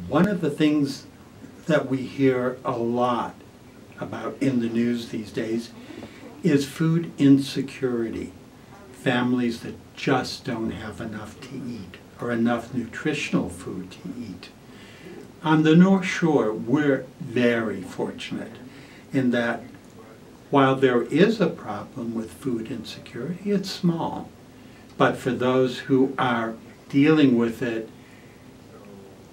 One of the things that we hear a lot about in the news these days is food insecurity. Families that just don't have enough to eat or enough nutritional food to eat. On the North Shore, we're very fortunate in that while there is a problem with food insecurity, it's small. But for those who are dealing with it,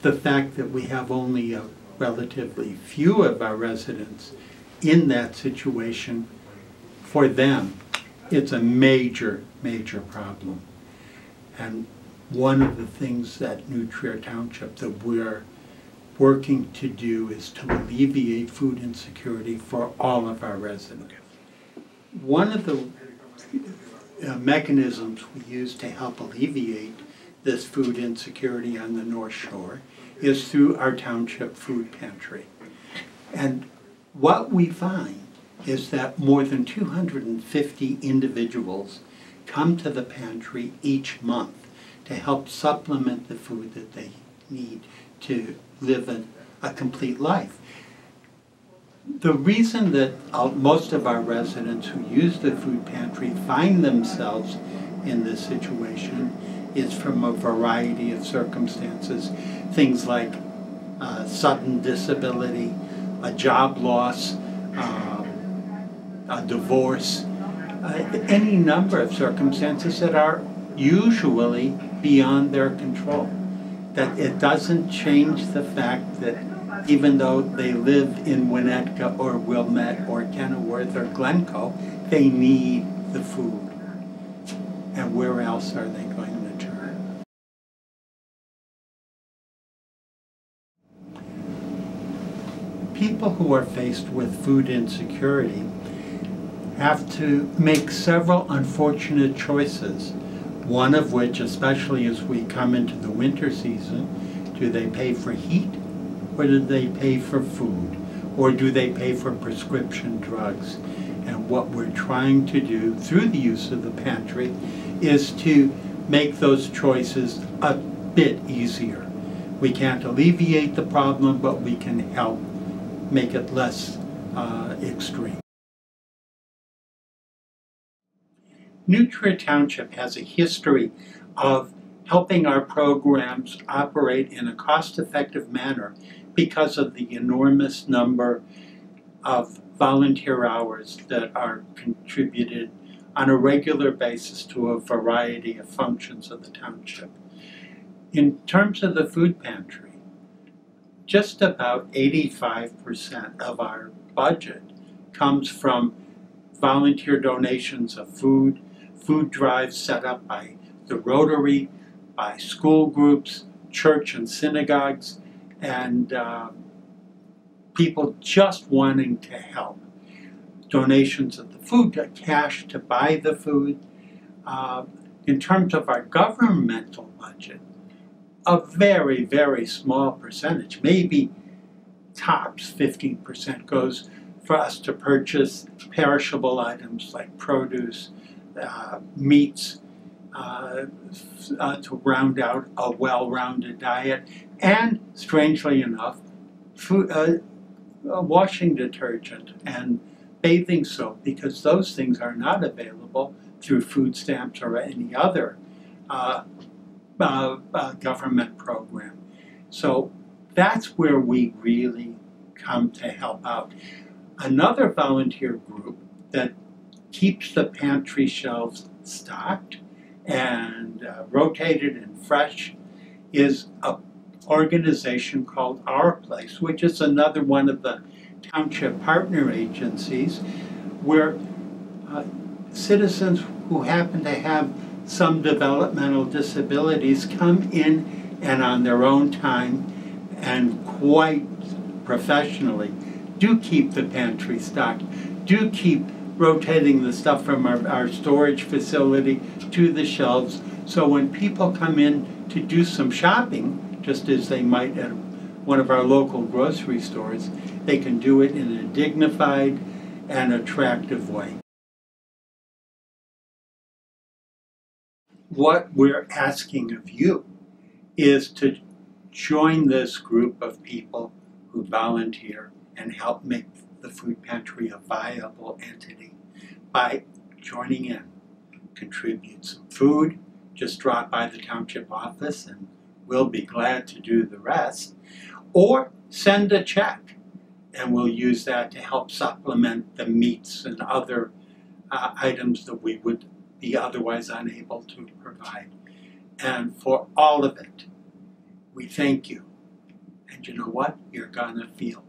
the fact that we have only a relatively few of our residents in that situation, for them, it's a major, major problem. And one of the things that New Trier Township that we're working to do is to alleviate food insecurity for all of our residents. One of the mechanisms we use to help alleviate this food insecurity on the North Shore is through our Township Food Pantry. And what we find is that more than 250 individuals come to the pantry each month to help supplement the food that they need to live a complete life. The reason that most of our residents who use the food pantry find themselves in this situation is from a variety of circumstances. Things like sudden disability, a job loss, a divorce, any number of circumstances that are usually beyond their control. That it doesn't change the fact that even though they live in Winnetka or Wilmette or Kenilworth or Glencoe, they need the food. And where else are they going to turn? People who are faced with food insecurity have to make several unfortunate choices. One of which, especially as we come into the winter season, do they pay for heat or do they pay for food? Or do they pay for prescription drugs? And what we're trying to do through the use of the pantry is to make those choices a bit easier. We can't alleviate the problem, but we can help make it less extreme. New Trier Township has a history of helping our programs operate in a cost-effective manner because of the enormous number of volunteer hours that are contributed on a regular basis to a variety of functions of the township. In terms of the food pantry, just about 85% of our budget comes from volunteer donations of food, food drives set up by the Rotary, by school groups, church and synagogues, and people just wanting to help. Donations of the food, cash to buy the food. In terms of our governmental budget, a very, very small percentage, maybe tops 15%, goes for us to purchase perishable items like produce, meats, to round out a well-rounded diet, and strangely enough, food, washing detergent and bathing soap, because those things are not available through food stamps or any other government program. So that's where we really come to help out. Another volunteer group that keeps the pantry shelves stocked and rotated and fresh is an organization called Our Place, which is another one of the township partner agencies where citizens who happen to have some developmental disabilities come in and on their own time and quite professionally do keep the pantry stocked, do keep rotating the stuff from our storage facility to the shelves, so when people come in to do some shopping, just as they might at one of our local grocery stores, they can do it in a dignified and attractive way. What we're asking of you is to join this group of people who volunteer and help make the food pantry a viable entity by joining in. Contribute some food, just drop by the township office and we'll be glad to do the rest. Or send a check and we'll use that to help supplement the meats and other items that we would be otherwise unable to provide. And for all of it, we thank you. And you know what? You're gonna feel